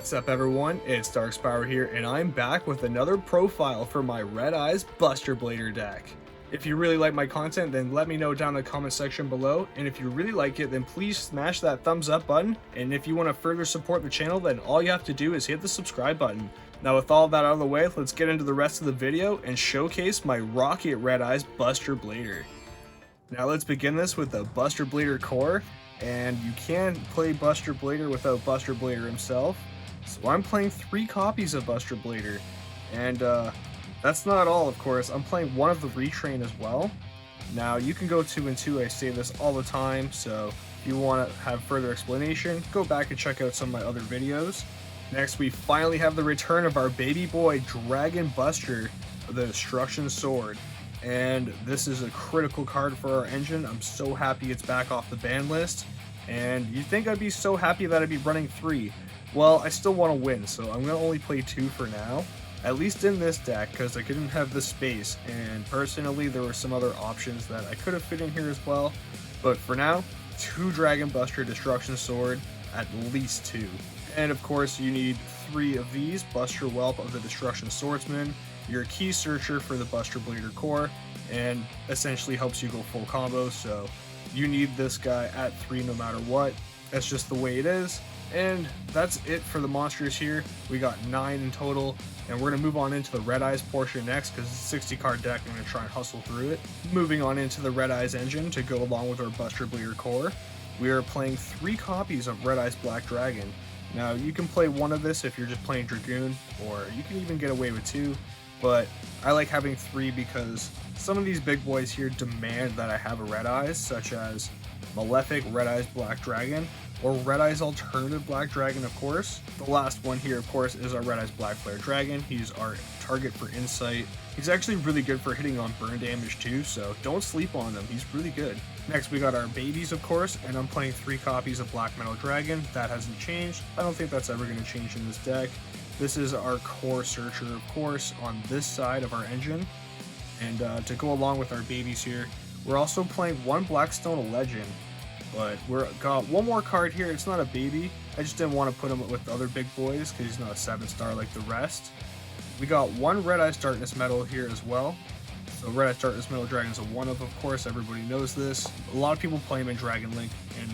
What's up everyone, it's DarkSpyro here, and I'm back with another profile for my Red Eyes Buster Blader deck. If you really like my content, then let me know down in the comment section below, and if you really like it, then please smash that thumbs up button, and if you want to further support the channel, then all you have to do is hit the subscribe button. Now with all that out of the way, let's get into the rest of the video and showcase my Rocket Red Eyes Buster Blader. Now let's begin this with the Buster Blader core, and you can't play Buster Blader without Buster Blader himself. So I'm playing 3 copies of Buster Blader, and that's not all, of course. I'm playing one of the retrain as well. Now you can go 2 and 2, I say this all the time, so if you want to have further explanation, go back and check out some of my other videos. Next, we finally have the return of our baby boy Dragon Buster, the Destruction Sword. And this is a critical card for our engine. I'm so happy it's back off the ban list. And you'd think I'd be so happy that I'd be running 3. Well, I still want to win, so I'm going to only play 2 for now. At least in this deck, because I couldn't have the space. And personally, there were some other options that I could have fit in here as well. But for now, 2 Dragon Buster Destruction Sword, at least 2. And of course, you need 3 of these, Buster Whelp of the Destruction Swordsman, your Key Searcher for the Buster Blader core, and essentially helps you go full combo, so you need this guy at 3 no matter what. That's just the way it is. And that's it for the monsters here. We got 9 in total, and we're going to move on into the Red Eyes portion next because it's a 60 card deck. I'm going to try and hustle through it. Moving on into the Red Eyes engine to go along with our Buster Blader core. We are playing 3 copies of Red Eyes Black Dragon. Now you can play one of this if you're just playing Dragoon, or you can even get away with 2. But I like having 3 because some of these big boys here demand that I have a Red Eyes, such as Malefic Red Eyes Black Dragon, or Red Eyes Alternative Black Dragon, of course. The last one here, of course, is our Red Eyes Black Flare Dragon. He's our target for Insight. He's actually really good for hitting on burn damage too, so don't sleep on him. He's really good. Next, we got our babies, of course, and I'm playing 3 copies of Black Metal Dragon. That hasn't changed. I don't think that's ever going to change in this deck. This is our core searcher, of course, on this side of our engine. And to go along with our babies here, we're also playing 1 Blackstone Legend. But we're got 1 more card here. It's not a baby. I just didn't want to put him with the other big boys because he's not a 7-star like the rest. We got 1 Red Eyes Darkness Metal here as well. So Red Eyes Darkness Metal Dragon's a 1 of course. Everybody knows this. A lot of people play him in Dragon Link, and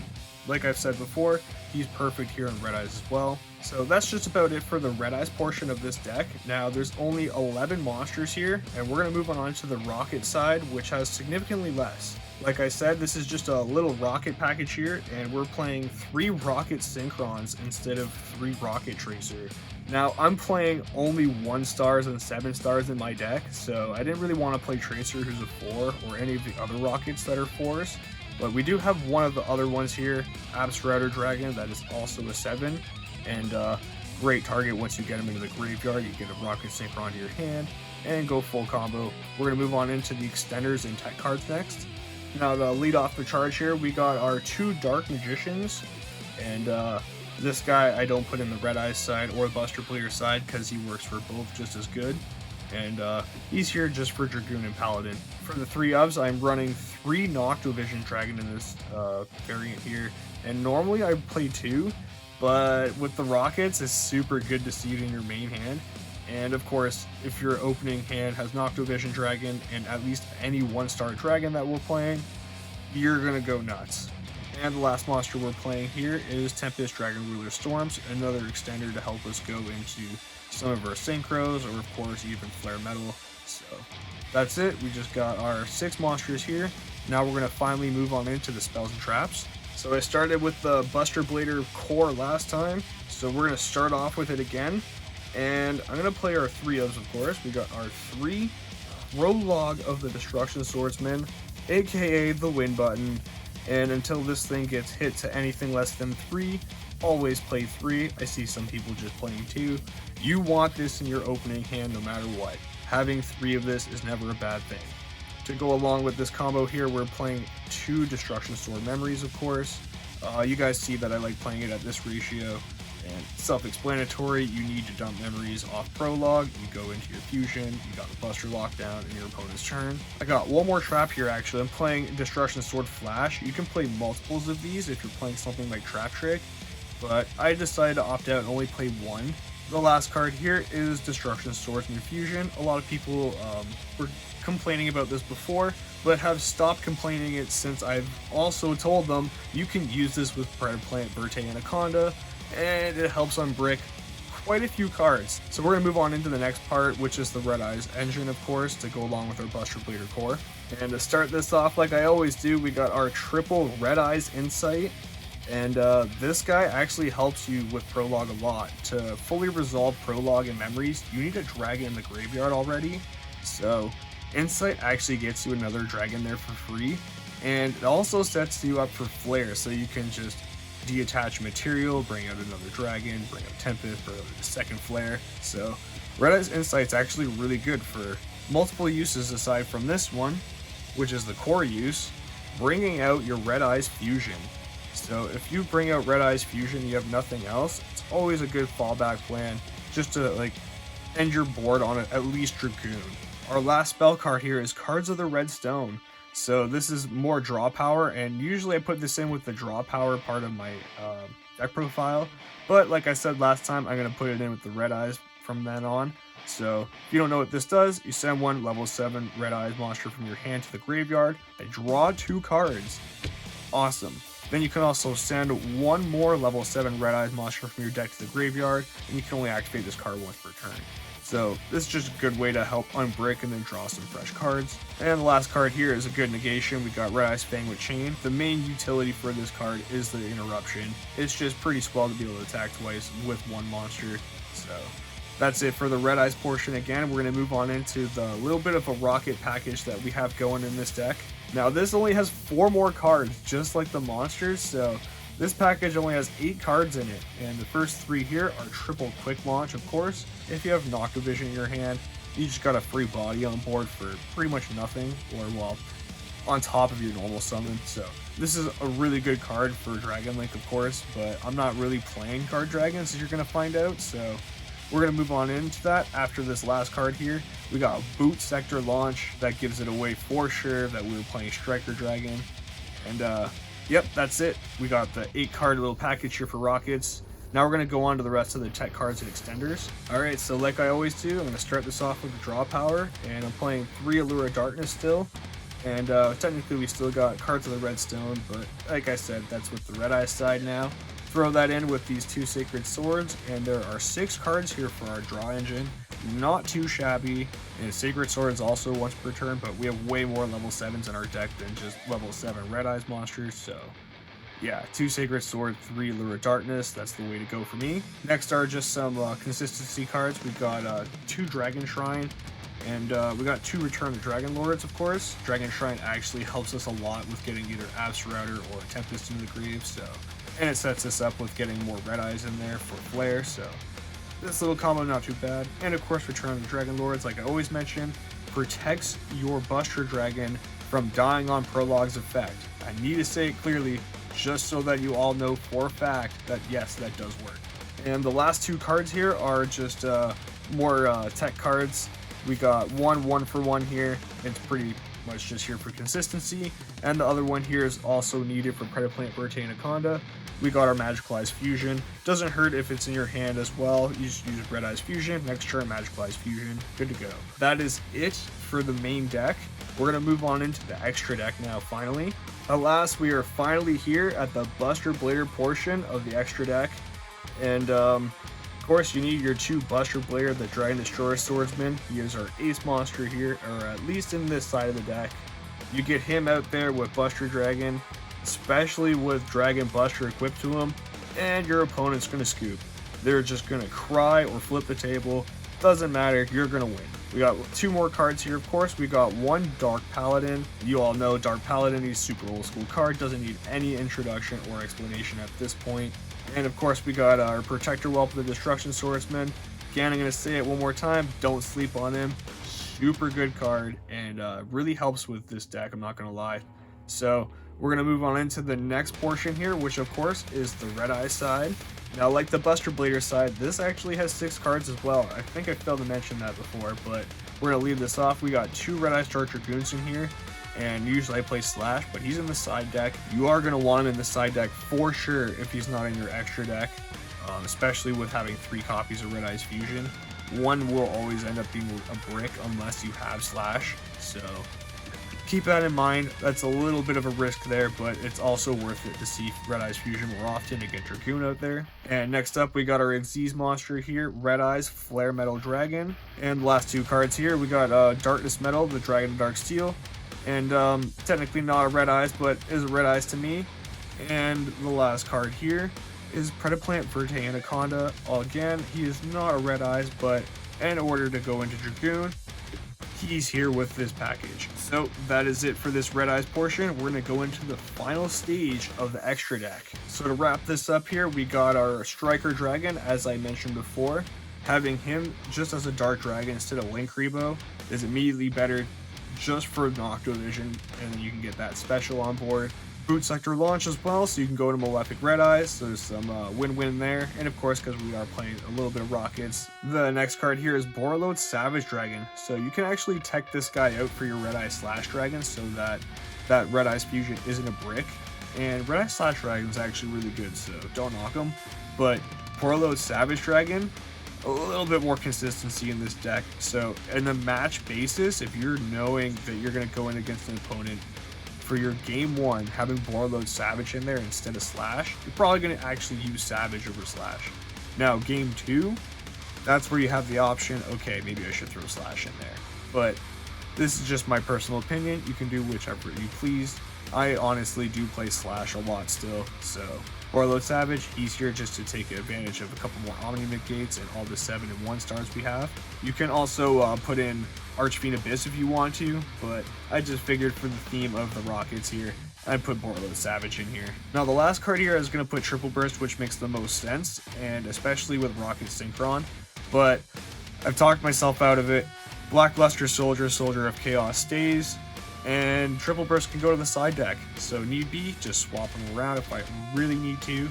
like I've said before, he's perfect here in Red Eyes as well. So that's just about it for the Red Eyes portion of this deck. Now there's only 11 monsters here, and we're going to move on to the Rocket side, which has significantly less. Like I said, this is just a little Rocket package here, and we're playing 3 Rocket Synchrons instead of 3 Rocket Tracer. Now I'm playing only 1 stars and 7 stars in my deck, so I didn't really want to play Tracer who's a 4 or any of the other Rockets that are 4s. But we do have one of the other ones here, Abstractor Dragon, that is also a 7. And great target once you get him into the graveyard. You get a Rocket Synchron to your hand and go full combo. We're going to move on into the extenders and tech cards next. Now to lead off the charge here, we got our 2 Dark Magicians. And this guy I don't put in the Red Eyes side or the Buster Blader side because he works for both just as good. And he's here just for Dragoon and Paladin. For the 3 ofs, I'm running 3 Noctovision Dragon in this variant here. And normally I play 2, but with the Rockets, it's super good to see it in your main hand. And of course, if your opening hand has Noctovision Dragon and at least any 1-star dragon that we're playing, you're gonna go nuts. And the last monster we're playing here is Tempest Dragon Ruler Storms, another extender to help us go into some of our synchros, or of course even Flare Metal. So that's it. We just got our 6 monsters here. Now we're going to finally move on into the spells and traps. So I started with the Buster Blader core last time, so we're going to start off with it again. And I'm going to play our 3 ofs, of course. We got our 3 Prologue of the Destruction Swordsman, aka the win button. And until this thing gets hit to anything less than 3, always play 3. I see some people just playing 2. You want this in your opening hand no matter what. Having 3 of this is never a bad thing. To go along with this combo here, we're playing 2 Destruction Sword Memories, of course. You guys see that I like playing it at this ratio. And self-explanatory, you need to dump memories off Prologue, you go into your Fusion, you got the Buster Lockdown in your opponent's turn. I got one more trap here actually. I'm playing Destruction Sword Flash. You can play multiples of these if you're playing something like Trap Trick. but I decided to opt out and only play one. The last card here is Destruction Swordsman Fusion. A lot of people were complaining about this before, but have stopped complaining it since I've also told them you can use this with Predator Plant, Verte Anaconda, and it helps unbrick quite a few cards. So we're going to move on into the next part, which is the Red Eyes engine, of course, to go along with our Buster Blader core. And to start this off, like I always do, we got our triple Red Eyes Insight. And this guy actually helps you with Prologue a lot. To fully resolve Prologue and Memories, you need a dragon in the graveyard already. So Insight actually gets you another dragon there for free. And it also sets you up for Flare, so you can just deattach material, bring out another dragon, bring out Tempest, bring out a second Flare. So Red Eyes Insight's actually really good for multiple uses aside from this one, which is the core use, bringing out your Red Eyes Fusion. So if you bring out Red Eyes Fusion, you have nothing else, it's always a good fallback plan just to like end your board on at least Dragoon. Our last spell card here is Cards of the Redstone. So this is more draw power, and usually I put this in with the draw power part of my deck profile. But like I said last time, I'm going to put it in with the Red Eyes from then on. So if you don't know what this does, you send one level 7 Red Eyes monster from your hand to the graveyard. They draw 2 cards. Awesome. Then you can also send one more level 7 Red Eyes monster from your deck to the graveyard, and you can only activate this card once per turn. So this is just a good way to help unbrick and then draw some fresh cards. And the last card here is a good negation. We got Red Eyes Fang with Chain. The main utility for this card is the interruption. It's just pretty swell to be able to attack twice with one monster. So that's it for the Red Eyes portion. Again, we're going to move on into the little bit of a rocket package that we have going in this deck. Now this only has 4 more cards, just like the monsters, so this package only has 8 cards in it, and the first 3 here are triple quick launch, of course. If you have Noctovision in your hand, you just got a free body on board for pretty much nothing, or well, on top of your normal summon. So this is a really good card for Dragon Link, of course, but I'm not really playing card dragons, as you're going to find out, so we're going to move on into that after this last card here. We got Boot Sector Launch. That gives it away for sure that we were playing Striker Dragon. And yep, that's it. We got the 8 card little package here for Rockets. Now we're going to go on to the rest of the tech cards and extenders. Alright, so like I always do, I'm going to start this off with the draw power. And I'm playing 3 Allure of Darkness still. And technically we still got Cards of the Redstone, but like I said, that's with the Red Eye side now. Throw that in with these 2 Sacred Swords, and there are 6 cards here for our draw engine. Not too shabby, and Sacred Swords also once per turn, but we have way more level 7s in our deck than just level 7 Red Eyes monsters, so yeah, 2 Sacred Sword, 3 Lure of Darkness, that's the way to go for me. Next are just some consistency cards. We've got 2 Dragon Shrine, and we got 2 Return of Dragon Lords, of course. Dragon Shrine actually helps us a lot with getting either Abs-Router or Tempest into the grave, so, and it sets us up with getting more Red Eyes in there for Flare, so this little combo not too bad. And of course, Return of the Dragon Lords, like I always mention, protects your Buster Dragon from dying on Prologue's effect. I need to say it clearly, just so that you all know for a fact that yes, that does work. And the last 2 cards here are just more tech cards. We got one 1-for-1 here. It's pretty much just here for consistency. And the other one here is also needed for Predator Plant, Verte Anaconda. We got our Magical Eyes Fusion. Doesn't hurt if it's in your hand as well. You just use Red Eyes Fusion. Next turn, Magical Eyes Fusion. Good to go. That is it for the main deck. We're going to move on into the extra deck now, finally. Alas, we are finally here at the Buster Blader portion of the extra deck. And, of course, you need your 2 Buster Blader, the Dragon Destroyer Swordsman. He is our ace monster here, or at least in this side of the deck. You get him out there with Buster Dragon, especially with Dragon Buster equipped to him, and your opponent's going to scoop. They're just going to cry or flip the table. Doesn't matter, you're going to win. We got 2 more cards here, of course. We got 1 Dark Paladin. You all know Dark Paladin, he's super old school card, doesn't need any introduction or explanation at this point. And of course we got our Protector Whelp, the Destruction Swordsman. Again, I'm going to say it one more time, don't sleep on him. Super good card, and really helps with this deck, I'm not going to lie. So we're going to move on into the next portion here, which of course is the Red Eye side. Now, like the Buster Blader side, this actually has 6 cards as well. I think I failed to mention that before, but we're going to leave this off. We got 2 Red Eye Star Dragoons in here, and usually I play Slash, but he's in the side deck. You are going to want him in the side deck for sure if he's not in your extra deck, especially with having 3 copies of Red Eyes Fusion. One will always end up being a brick unless you have Slash, so keep that in mind. That's a little bit of a risk there, but it's also worth it to see Red Eyes Fusion more often to get Dragoon out there. And next up, we got our Xyz monster here, Red Eyes Flare Metal Dragon. And the last 2 cards here, we got Darkness Metal, the Dragon Dark Steel. And technically not a Red Eyes, but is a Red Eyes to me. And the last card here is Predaplant Verte Anaconda. Again, he is not a Red Eyes, but in order to go into Dragoon, he's here with this package. So that is it for this Red Eyes portion. We're going to go into the final stage of the extra deck. So to wrap this up here, we got our Striker Dragon, as I mentioned before. Having him just as a Dark Dragon instead of Link Rebo is immediately better just for Nocto Vision, and then you can get that special on board. Boot Sector launch as well, so you can go to Malefic Red Eyes, so there's some win-win there. And of course, because we are playing a little bit of Rockets, the next card here is Borreload Savage Dragon, so you can actually tech this guy out for your Red Eye Slash Dragon so that Red Eyes Fusion isn't a brick. And Red Eye Slash Dragon is actually really good, so don't knock him. But Borreload Savage Dragon, a little bit more consistency in this deck. So in the match basis, if you're knowing that you're going to go in against an opponent for your game 1, having Borreload Savage in there instead of Slash, you're probably going to actually use Savage over Slash. Now, game 2, that's where you have the option, okay, maybe I should throw Slash in there. But this is just my personal opinion. You can do whichever you please. I honestly do play Slash a lot still, so Borreload Savage, he's here just to take advantage of a couple more Omni Negates and all the 7 and 1 stars we have. You can also put in Archfiend Abyss if you want to, but I just figured for the theme of the Rockets here, I'd put Borreload Savage in here. Now the last card here I was going to put Triple Burst, which makes the most sense, and especially with Rocket Synchron, but I've talked myself out of it. Blackluster Soldier, Soldier of Chaos stays, and Triple Burst can go to the side deck, so need be, just swap them around if I really need to.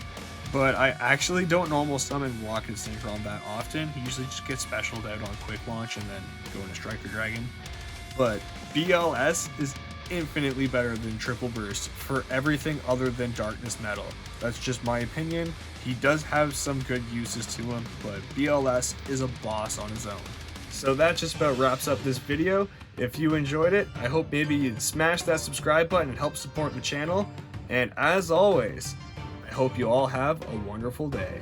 But I actually don't normal summon Rocket Synchron that often. He usually just gets specialed out on Quick Launch and then go into Striker Dragon. But BLS is infinitely better than Triple Burst for everything other than Darkness Metal. That's just my opinion. He does have some good uses to him, but BLS is a boss on his own. So that just about wraps up this video. If you enjoyed it, I hope maybe you'd smash that subscribe button and help support the channel. And as always, I hope you all have a wonderful day.